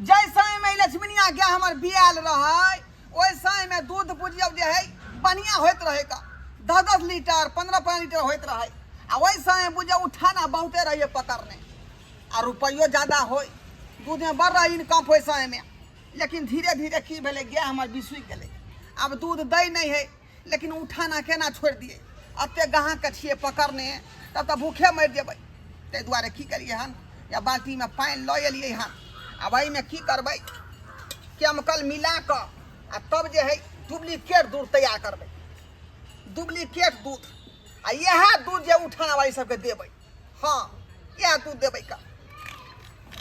जैसे में लक्ष्मणिया गया हमार बियाल रहे वैसे में दूध बुझियो जे है बढ़िया होत रहे का 10-10 लीटर 15-15 लीटर होत रहे आ वैसे में बुझियो उठाना बहुते रहिए पकड़ने आ रुपयो ज्यादा होय दूध में बढ़ रही इनकम पैसा में लेकिन धीरे धीरे की भेले गया हमार बिसुई गेले अब दूध दे नहीं है लेकिन उठाना केना छोड़ दिए अते गहाँ के छिए पकड़ने तब तो भूखे मर जेबै ते दुआरे की करिए हन या बाल्टी में पानी लऽ एलिए हन अब में की करबै केमिकल मिला कर आ तब जे है डुप्लीकेट दूध तैयार करबै डुप्लीकेट दूध आ यह दूध जे उठाना वाली सबके देबै हाँ यह दूध देबै का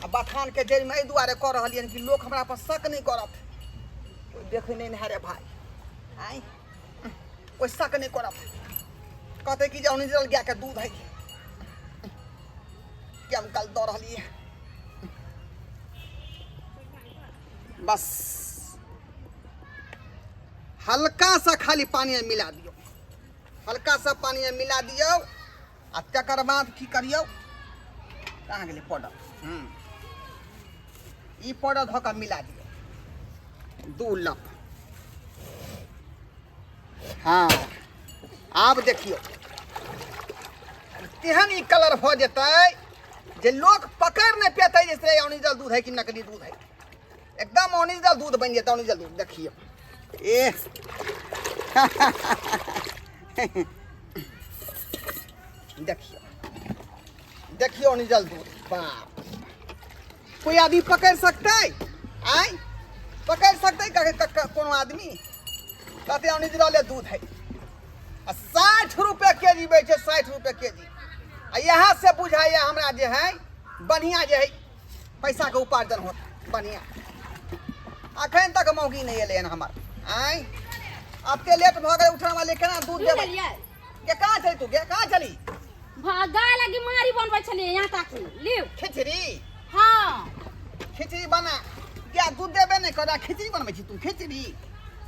आ बथान के जड़ में एहि दुआरे कऽ रहलियन कि लोग हमरा पर शक नहीं करत कोई देखे नहीं है रे भाई आई कोई शक नहीं करत कहते कि जे ओरिजिनल गाय के दूध है केमिकल दऽ रहलिए बस हल्का सा खाली पानी में मिला दियो हल्का सा पानी में मिला दियो आ तकर बाद की करियो कहाँ गेलै पाउडर ई पाउडर धऽ कऽ मिला दियो 2 लप हाँ आब देखियो तेहन ई कलर भऽ जेतै जे लोग पकड़ नहीं पेतै जैसे ओरिजिनल दूध है कि नकली दूध है एकदम ओरिजिनल दूध बन जाता ओरिजिनल दूध देखियो ए देखियो देखियो ओरिजिनल दूध बाप कोई आदमी पकड़ सकता है आई पकड़ सकते कोनो आदमी कहते ओरिजिनल दूध है 60 रुपये केजी बेचे 60 रुपये केजी आ यहाँ से बुझाइए हमरा जे है बढ़िया जे है पैसा के उपार्जन होता बढ़िया अखन तक मौगी नहीं एले हमार आई अब के लेट भ गए उठने वाले केना दूध देबै के कहां चली तू के कहां चली भागा लगी मारी बनबै छलिए यहाँ तक लियो खिचड़ी हां खिचड़ी बना क्या दूध देबे नहीं करा खिचड़ी बनबै छी तू खिचड़ी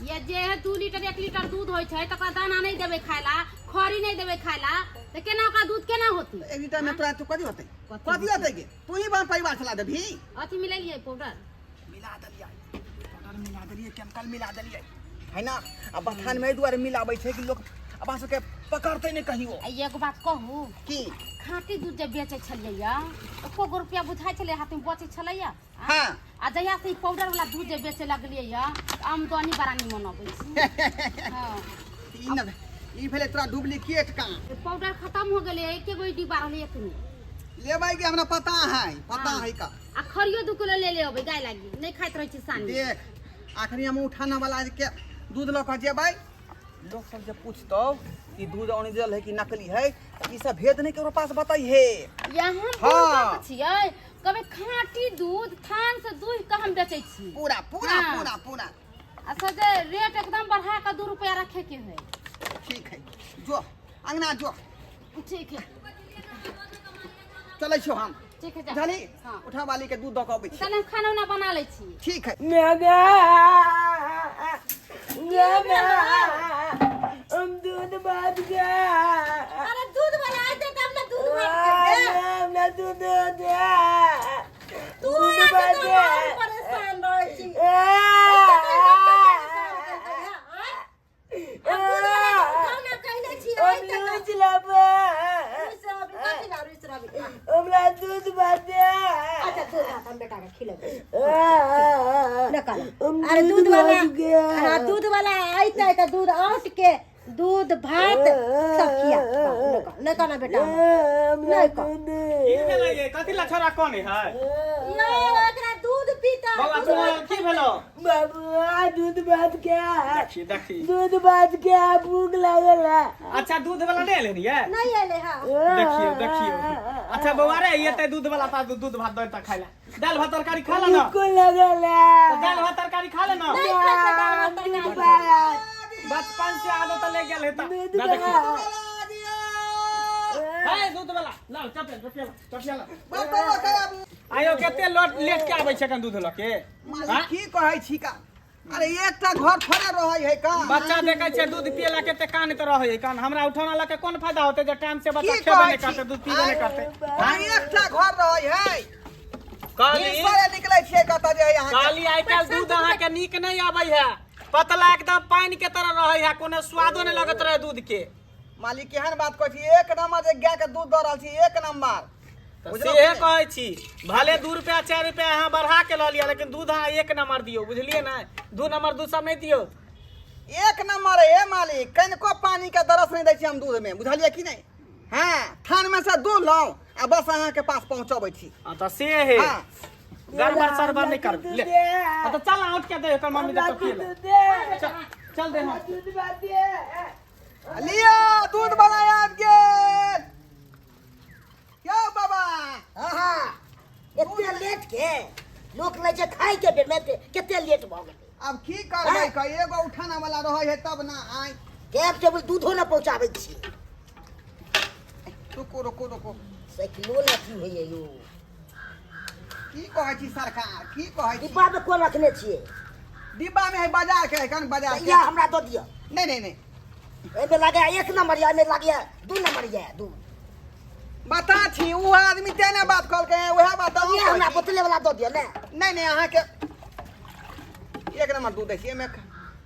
ये जे है 2 लीटर 1 लीटर दूध होय छै तका दाना नहीं देबे खायला खरी नहीं देबे खायला त केना का दूध केना होती 1 लीटर में तोरा तो कथि होतै के तू ही बन परिवार चला देबी अथी मिलेलिए पाउडर मिला दलिया पाउडर मिला दलिए केमिकल मिला दलिए है ना अब बथान में दुआरे मिलाबै छै कि लोग अब सबके पकड़ते नहीं कहियो एगो बात कहू की खाटी दूध जे बेचे छलिए या एको रुपया बुझाई छले हाथ में बचे छले या हां आ जहिया से पाउडर वाला दूध जे बेचे लगलिए या आमदनी बड़ा निमन अबै छै हां ई न ई भेले तोरा डुप्लीकेट का पाउडर खत्म हो गेले एके गो डिब्बा रहले एतनी लेबै के हमरा पता है का आ खरियो 2 किलो ले ले अबै गाय लागी नहीं खाइत रहै छी सानी देख आखरी हम उठाना वाला के दूध ल के जेबै लोग सब जब पूछतो कि दूध ओरिजिनल है कि नकली है ई सब भेद नहीं के पास बताई है यहाँ बात छियै कबे खाटी दूध थान से दूध का हम बेचै छी पूरा पूरा पूरा पूरा आ सजे रेट एकदम बढ़ा के 2 रुपया रखे के है ठीक है जो अंगना जो ठीक है चलै छौ हम ठीक है चली हां उठा वाली के दूध द के अबै छी चल हम खाना उना बना ले छी ठीक है हम दूध बात गया अरे दूध वाला आए थे हम ना दूध बात ना दूध दे तू परेशान रह छी हमरा दूध बात अच्छा दूध हम बेटा के खिलाबे अरे दूध वाला आइते त दूध औट के दूध भात सब किया न कहना बेटा नहीं कह ई भेलै ये कथि ला छोरा कोन है यो एकरा दूध पीता बाबा तोरा की भेलो बाबा दूध बात क्या देखी दूध बात क्या भूख लागल अच्छा दूध वाला नहीं लेनी है नहीं आले हां देखियो अच्छा बउआ रे ये ते दूध वाला ता दूध भात दे ता खाइला दाल भात तरकारी खा ले ना को लागल दाल भात तरकारी खा ले ना नहीं खाता दाल भात तरकारी बचपन से आदत ले गेल है ता ना देखियो है दूध वाला लाओ चपे चपिया आयो केते लेट के आबै छै कन दूध ल के मालिक की कहै छी का अरे एकटा घर थोड़े रहै है का बच्चा देखै छै दूध पियला केते कान त रहै है कान हमरा उठौना ल के कोन फायदा होतै जे टाइम से बच्चा खेबे नहीं करते दूध पीबे नहीं करते हां एकटा घर रहै है कहली भिनसरे निकलै छियै कतऽ जे है अहाँ कहली आइ काल्हि दूध अहाँके नीक नहीं आबै है, पतला एकदम पानी के तरह रहे है, कोनो स्वादो नहीं लगत रहे दूध के। मालिक केहन बात कहै छी, एक नंबर जे गाय के दूध दऽ रहल छी, एक नंबर। सेहे कहै छी, भले 2 रुपया 4 रुपया अहाँ बढ़ा के लऽ लिया, लेकिन दूध अहाँ 1 नंबर दियौ, बुझलिए ना? 2 नंबर दूध सब नहीं दियौ। एक नंबर है मालिक, कनिको पानी के दरस नहीं दै छी हम दूध में, बुझलिए कि नहीं? हाँ, थान में से दूध लाओ आ बस अहाँ के पास पहुंचाबै छी। हां तो से है, हाँ। गड़बड़ सरबर नहीं कर ले। तो चल उठ के दे, एकर मम्मी दे तो पी ले। चल दे हम। दूध बात दे। लिया दूध बनाया आपके। क्या बाबा? हाँ एते लेट के लोक ले जे खाइ के बेर में केते लेट भ गेलै। अब की करबै क एगो उठाना वाला रहै है तब ना आइ। कैब टेबल दूधो न पहुंचाबै छी। रुको। साइकिलो न की होइए यो। की कहै छी सरकार, की कहै छी? डिब्बा में कोन रखने छियै? डिब्बा में है बाजार के, कन बाजार के। या हमरा दऽ दिअ। नहीं। एमे लागे 1 नंबर या एमे लागे 2 नंबर या दूध। बता छी उ आदमी तेने बात कहल के वह बात हम ये हमरा बोतले वाला दऽ दिअ ने। नहीं अहाँ के 1 नंबर दूध दै छी, एमे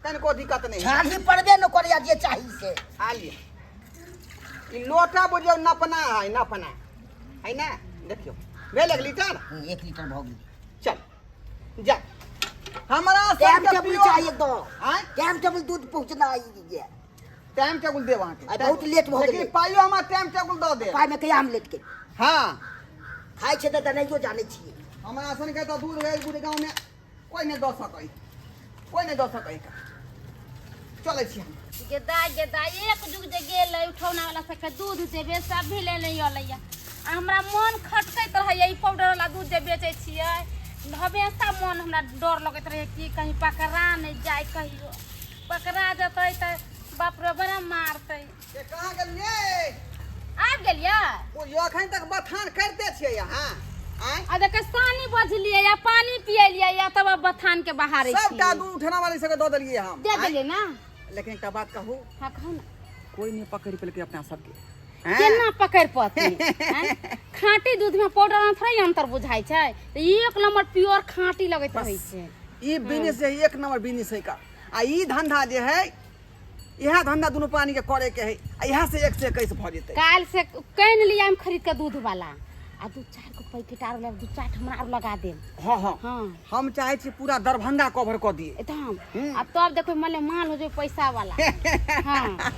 कनिको दिक्कत नहीं है। छानी पड़बे न करिया जे चाही से। आ लिया। ई लोटा बुझियो नपना है ना, देखियो भेल 1 लीटर। 1 लीटर भ गेलै। चल जा हमरा टाइम सबके टेबल पियो चाहिए तो। आय टाइम टेबल दूध पहुंचना है। टाइम टेबल देब अहाँ के। आइ बहुत लेट भ लेकिन गेलै। पाइयो हमरा टाइम टेबल दऽ दे। पाइ में कहिया हम लेट के हाँ खाइ छै त नहियो जानै छियै। हमरा सन के तो दूध है पूरे गांव में कोई नहीं दऽ सकै। चलै छी हम। गेदा एक जुग जे गेलै उठौना वाला सबके दूध देबे सब भी ले नहीं अलै। हमरा मन खटकैत रहैए, ई पाउडर वाला दूध जे बेचै छियै हमेशा मन हमरा डर लगैत रहै कि कहीं पकड़ा नहीं जाए, कहियो पकड़ा जेतै त बाप रे बड़ा मारतै। ये कहाँ गेलिए? आबि गेलियै? ओ यो अखन तक बथान करते छियै यहाँ। आय आ देख सानी बजलियै या पानी पियलियै या तब बथान के बाहर सबटा दूध उठना वाली सबके दऽ देलिए हम। दे देलियै ना। लेकिन एकटा बात कहू, हाँ कहू ना। कोई नहीं पकड़ पेलकै अपना सबके। केना पकड़ पती? खाँटी दूध में पाउडर में थोड़ी अंतर बुझाई छै। तो 1 नंबर प्योर खाँटी लगैत रहै छै। ई बिजनेस है 1 नंबर बिजनेस है का। आ ई धंधा जे है यह धंधा दोनों पानी के करे के है। यहाँ से 1 से 21 भ जेतै। काल से कैन लिया हम खरीद के दूध वाला आ 2-4 को पैकेट आर लगा 2-4 हमरा आर लगा देम। हाँ हम चाहे छी पूरा दरभंगा कवर कर दिए एकदम। आ तब देखो मले माल हो जाए पैसा वाला। हाँ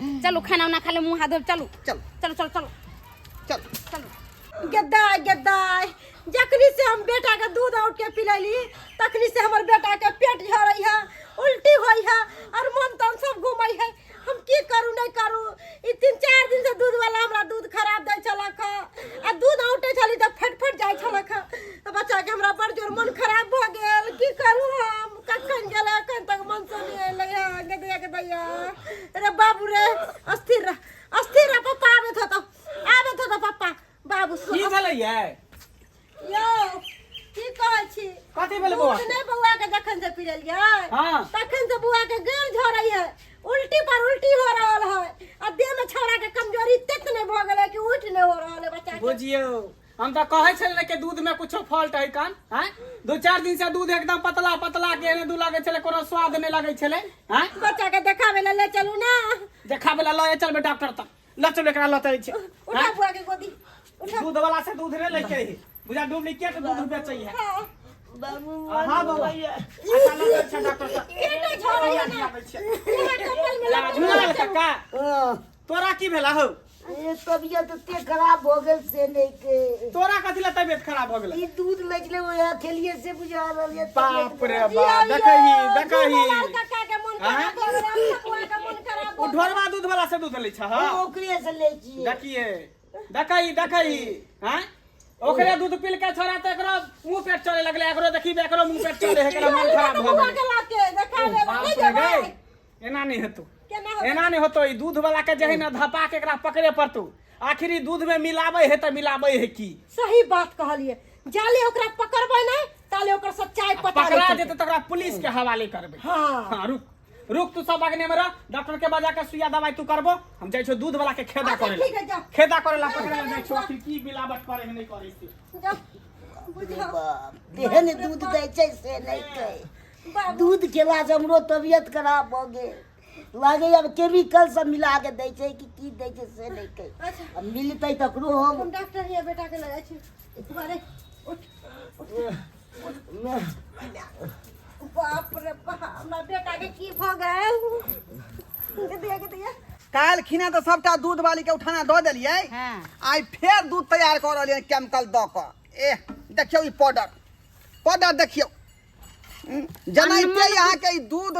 चलो खाना उना खा ले, मुंह हाथ धो। चलो गेदाय जखनी से हम बेटा के दूध उठ के पिलैली तखनी से हमर बेटा के पेट झरई है, उल्टी होई है और मन तन सब घुमई है। हम की करू नहीं करू? ई 3-4 दिन से दूध वाला हमरा दूध खराब दै छलक आ दूध औटे छली त फटफट जाय छलक। त बच्चा के हमरा बड़ जोर मन खराब भ गेल। की करू हम? कखन गेलै अखन तक मन से नहीं अइलै। गेदैया अरे बाबू रे अस्थिर रह पप्पा आबे तो पप्पा बाबू की भेलै ये? यो की कहै छी? कथी भेलै बौआ? नहीं बौआ के जखन से पिरलियै हाँ। तखन से बौआ के गैर झरई है, उल्टी पर उल्टी हो रहल है आ देह में छौड़ा के कमजोरी तक नहीं भ गेलै कि उठ नहीं हो रहल है बच्चा के। बुझियो हम तो कहै छलै कि दूध में कुछो फॉल्ट है कान। हैं 2-4 दिन से दूध एकदम पतला के एने दू लागे छलै, कोनो स्वाद नहीं लागे छलै। हैं बच्चा के देखावे ले चलू ना। देखाबे ला लए चलबे डॉक्टर तक। ल चल एकरा लतै छै। उठा बुआ के गोदी उठा। दूध वाला से दूध रे लेके ही बुझा डुप्लीकेट दूध बेचै है। बाबू हां बाबा अच्छा लगे छै डॉक्टर तक। केना झरई है ना? कम्बल में लगा झुला का तोरा की भेला हो? ये तबियत ते खराब हो गेल से नहीं के। तोरा कथि ला तबियत खराब हो गेलै? ई दूध लजले ओया खेलिए से बुझा रहल ये। बाप रे बाप देखही काका के मन खराब हो गेल, बुआ के मन खराब ओ ढोरवा दूध वाला से दूध लै छ। हां ओकरे से ले छी। देखिए देखही हैं ओकरे दूध पील के छोड़ा त एकरो मुंह पेट चले लगले। एकरो देखी एकरो मुंह पेट चले है, एकरा मन खराब भ बुआ गेलै। के लाके देखावे नहीं बाप रे जेबै। गै एना नहीं हेतौ, केना एना नहीं होतो। ई दूध वाला के जही ना धपा के एकरा पकड़े पड़तौ। आखिर ई दूध में मिलाबै है त मिलाबै है की? सही बात कहलिए। जाले ओकरा पकड़बै नहीं ताले ओकर सच्चाई पता पकड़ा नहीं जेतै त ओकरा पुलिस के हवाले करबै। हाँ। हां रुक तू सब आगने में रह। डॉक्टर के बजा के सुइया दवाई तू करबो। हम जाय छौ दूध वाला के खेदा अच्छा, करे ठीक है, जाओ। खेदा करे ला पकड़े ला जाय छौ। आखिर की मिलावट करे है नहीं करे से। जाओ। बाप तेहन दूध दै छै से नहीं कहे दूध खेला से हमरो तबियत खराब भ गेल लागे अब केमिकल सब मिला के दै छै कि की दै छै से नहीं कहे अच्छा अब मिलतै तकरो हम हम डॉक्टर हिया बेटा के ले जाइ छी तुम्हारे उठ बाप रे बाप हमरा बेटा के की भ गेल के दिया काल्हि खिना तो सबटा दूध वाली के उठाना दऽ देलियै हाँ आइ फेर दूध तैयार कर रहलियै केमिकल दऽ कऽ देखियौ ई पाउडर देखियौ जनाइते अहाँके ई दूध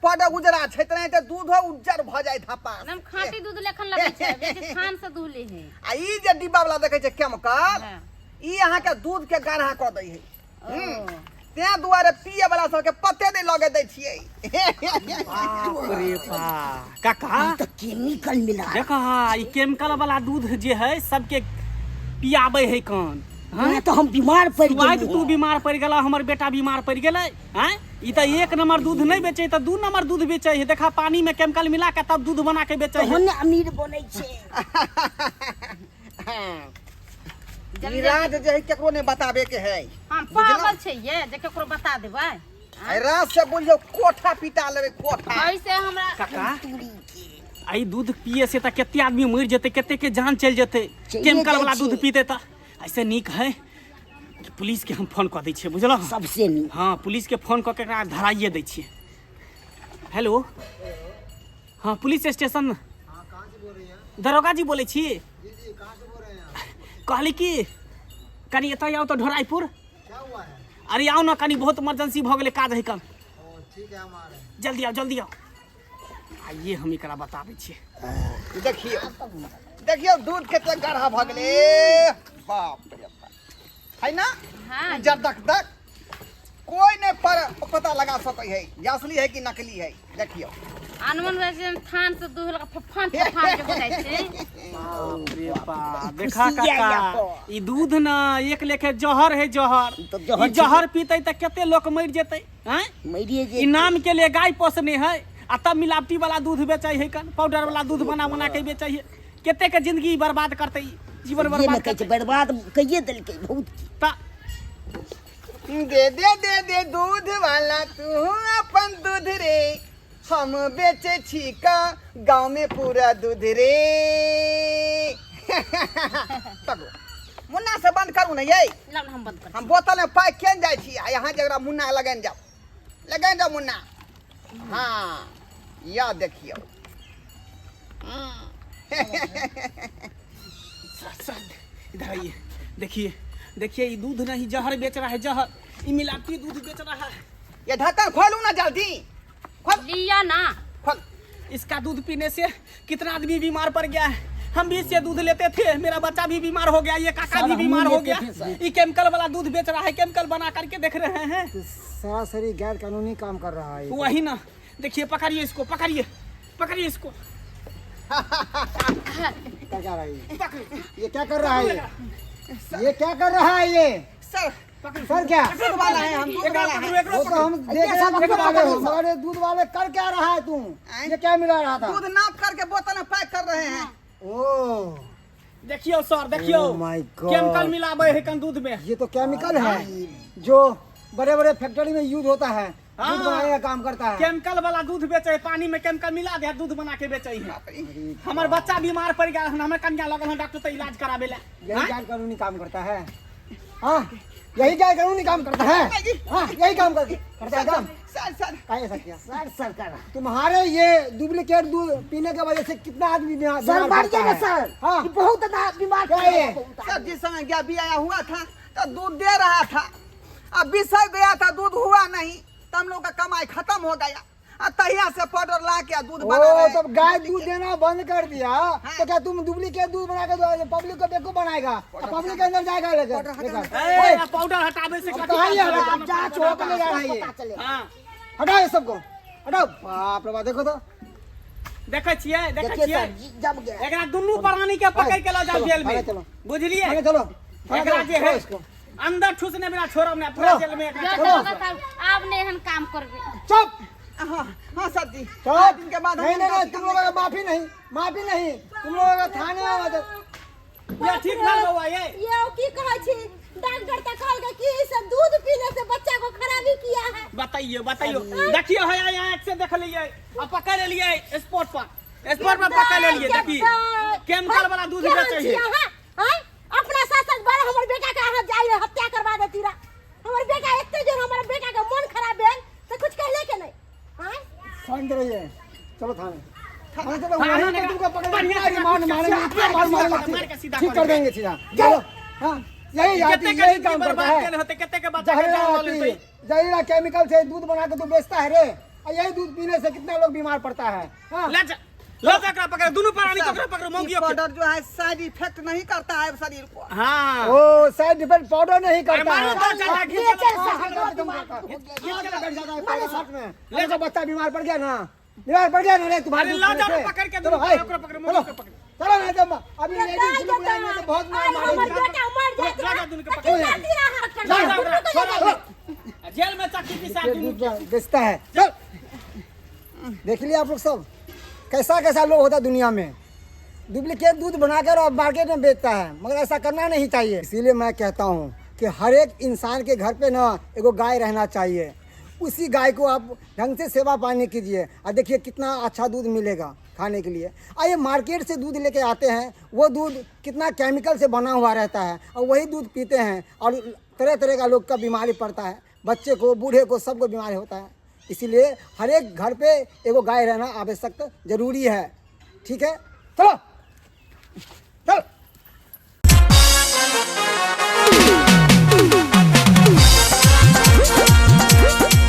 पाउडर उजरा छै तेनाहिते दूधो उज्जर भऽ जाइत हपा एकदम खाँटी दूध लेखन लगै छै बेसी थान से दूहले है आ ई जे डिब्बा वाला देखै छै केमिकल हाँ। ई अहाँके दूध के गाढ़ा कऽ दै है ओ तें दुआरे पिए वाला सबके पते नहीं लगे दै छियै अरे बा काका तो केमिकल मिला देखा ई केमिकल वाला दूध जे है सबके पियाबे है कान हाँ तो हम बीमार पड़ स्वाद गेल तू बीमार पड़ गेला हमर बेटा बीमार पड़ गेलै हैं ई त एक नंबर दूध नहीं बेचे त 2 नंबर दूध बेचे है देखा पानी में केमिकल मिला के तब दूध बना के बेचे है हम अमीर बनै छै ई राज जे है केकरो नहीं बताबे के है हम पागल छै ये जे केकरो बता देबै आई राज से बोलियो कोठा पिटा लेबै कोठा ऐसे हमरा काका आई दूध पिए से त केते आदमी मर जेते केते के जान चल जेते केमिकल वाला दूध पीते त ऐसे नीक है कि पुलिस के हम फोन कर दै छियै बुझलौ सबसे नीक हाँ पुलिस के फोन कऽ के एकरा धराइए दै छियै हेलो हाँ पुलिस स्टेशन दरोगा जी बोलै छी कहली कि कनी एतऽ आओ तो ढोराईपुर अरे आओ ना कनी बहुत इमरजेंसी भऽ गेलै काज है कल जल्दी आओ आइए हम एकरा बताबै छियै देखियो दूध केते गाढ़ा भऽ गेलै बाप रे बाप है ना हाँ उज्जर दक कोई नहीं पता लगा सकै है ये असली है कि नकली है देखियो अनमन वैसे थान से दूध लगा फफान के बुझाइ छै अरे बा देखा काका ई दूध ना एक लेखे जहर है जहर तो जहर ई जहर पीते त केते लोग मर जेतै हैं मरिए ई नाम के लिए गाय पोसने है आ तब मिलावटी वाला दूध बेचै है कन पाउडर वाला दूध बना के बेचै है केते के जिंदगी बर्बाद करतै जीवन ये बर्बाद न कहै छै करतै बर्बाद कइए देलकै बहुत ता दे दूध वाला तू अपन दूध रे हम बेचे छी का गांव में पूरा दूध रे तगो मुन्ना से बंद करू ना ये लब हम बंद कर हम बोतल में पाइ केन जाइ छी आ यहाँ जगरा मुन्ना लगन जाओ मुन्ना हाँ या देखियो इधर आइए देखिए ये दूध नहीं जहर बेच रहा है जहर ये मिलावटी दूध बेच रहा है ये ढक्कन खोलू ना जल्दी खोल लिया ना खोल इसका दूध पीने से कितना आदमी बीमार पड़ गया है हम भी इससे दूध लेते थे मेरा बच्चा भी बीमार हो गया ये काका भी बीमार हो गया ये केमिकल वाला दूध बेच रहा है केमिकल बना करके देख रहे हैं सरासरी गैर कानूनी काम कर रहा है वही ना देखिए पकड़िए इसको पकड़िए इसको क्या रहा है ये क्या कर रहा है ये क्या कर रहा है ये सर सर क्या दूध वाला है हम दूध वाला है वो तो हम देख रहे हैं हमारे दूध वाले कर क्या रहा है तू ये क्या मिला रहा था दूध नाप करके बोतल में पैक कर रहे हैं ओह देखियो सर देखियो Oh my God. केमिकल मिलाबे है कन दूध में ये तो केमिकल है जो बड़े बड़े फैक्ट्री में यूज होता है दूध बनाने का काम करता है केमिकल वाला दूध बेचे है पानी में केमिकल मिला दे दूध बना के बेचे है हमार बच्चा बीमार पड़ गया हमें कन्या लगल है डॉक्टर तो इलाज करावे ले यही गैर कानूनी काम करता है हाँ यही गैर कानूनी काम करता है हाँ यही काम करता है काम सर काहे ऐसा किया सर सर कर तुम्हारे ये डुप्लीकेट दूध पीने की वजह से कितना आदमी बीमार सर बीमार मारिए पड़ता ना है। सर हाँ ये बहुत बीमार क्या है? सर जिस समय गया भी आया हुआ था तो दूध दे रहा था अब बिसर गया था दूध हुआ नहीं तो हम लोग का कमाई खत्म हो गया और तहिया से पाउडर ला के दूध बना ओ रहे तो गाय दूध देना बंद कर दिया तो क्या तुम डुप्लीकेट दूध बना के पब्लिक को बेवकूफ बनाएगा पब्लिक के अंदर जाएगा लेकर पाउडर हटावे से कहाँ ये हटा जांच हो के ले जा रहा है ये हाँ हटाओ ये सबको हटाओ बाप रे बाप देखो तो देखे छियै देखिए सर जब गया एकरा दुनू प्राणी के पकड़ के ला जाओ जेल में चलो बुझलिए चलो चलो एकरा जे है अंदर ठुसने बिना छोड़ब ना पूरा जेल में एकरा जो होगा तब आप ने हन काम करबे चुप हाँ सर जी चुप दिन के बाद नहीं नहीं तुम लोगों का माफी नहीं तुम लोगों का थाने में ये ठीक भेल बउआ ये ये की कहै छी डॉक्टर तक कहल गया कि इस दूध पीने से बच्चा को खराबी किया है। बताइए देखिए है यहाँ एक से देख लीजिए अब पकड़ लिए स्पॉट पर पकड़ ले लिए देखिए केमिकल वाला दूध बेचे है। अपना साथ बार हमर बेटा का हाथ जाई हत्या करवा देती रा। हमर बेटा इतने जोर हमर बेटा का मन खराब भेल तो कुछ कहले के नहीं। हां शांत रहिए, चलो थाने चलो, वहीं पे तुमको पकड़ मारेंगे, ठीक कर देंगे सीधा। चलो हाँ, यही काम करता है। जहरीला केमिकल से दूध बना के तू बेचता है रे, और यही दूध पीने से कितना लोग बीमार पड़ता है। हाँ? लो एकरा पकड़, दोनों प्राणी को पकड़ो, मौगियों को। पाउडर जो है साइड इफेक्ट नहीं करता है शरीर को। हाँ ओ साइड इफेक्ट पाउडर नहीं करता है। ले जा, बच्चा बीमार पड़ गया ना रे तुम्हारे। पकड़ के दोनों पकड़ो, मौगियों को पकड़ो। चलो ना जब अभी लेडीज बुलाएंगे तो बहुत मार हमर मारेंगे। बेटा मर जाए जेल में चक्की पिसा बेचता है। चल देख लिया आप लोग सब कैसा कैसा लोग होता है दुनिया में, डुप्लीकेट दूध बनाकर और मार्केट में बेचता है, मगर ऐसा करना नहीं चाहिए। इसीलिए मैं कहता हूँ कि हर एक इंसान के घर पे ना एगो गाय रहना चाहिए। उसी गाय को आप ढंग से सेवा पानी कीजिए और देखिए कितना अच्छा दूध मिलेगा खाने के लिए। आइए मार्केट से दूध लेके आते हैं, वो दूध कितना केमिकल से बना हुआ रहता है और वही दूध पीते हैं और तरह तरह का लोग का बीमारी पड़ता है, बच्चे को बूढ़े को सबको बीमारी होता है। इसीलिए हर एक घर पे एगो गाय रहना आवश्यक जरूरी है। ठीक है, चलो चल।